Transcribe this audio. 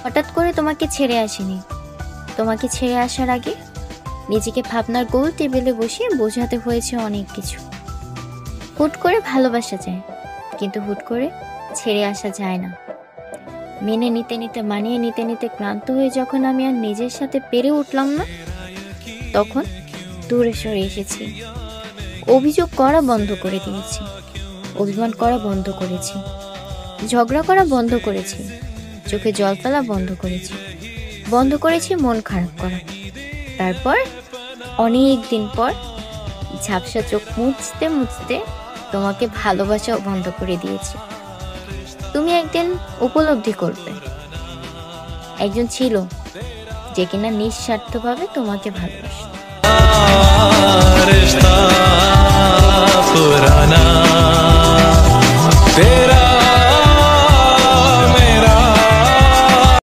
হঠাৎ করে তোমাকে ছেড়ে আসিনি। তোমাকে ছেড়ে আসার আগে নিজেকে ভাবনার গোল টেবিলে বসিয়ে বোঝাতে হয়েছে অনেক কিছু। হুট করে ভালোবাসা যায়, কিন্তু হুট করে ছেড়ে আসা যায় না। মেনে নিতে নিতে, মানিয়ে নিতে নিতে ক্লান্ত হয়ে যখন আমি আর নিজের সাথে পেরে উঠলাম না, তখন দূরে সরে এসেছি। অভিযোগ করা বন্ধ করে দিয়েছি, অভিমান করা বন্ধ করেছি, ঝগড়া করা বন্ধ করেছি, চোখে জল ফেলা বন্ধ করেছি, বন্ধ করেছি মন খারাপ করা। তারপর অনেক দিন পর ঝাপসা চোখ মুছতে মুছতে তোমাকে ভালোবাসাও বন্ধ করে দিয়েছি। তুমি একদিন উপলব্ধি করবে, একজন ছিল যে কিনা নিঃস্বার্থভাবে তোমাকে ভালোবাসত। रिश्ता पुराना तेरा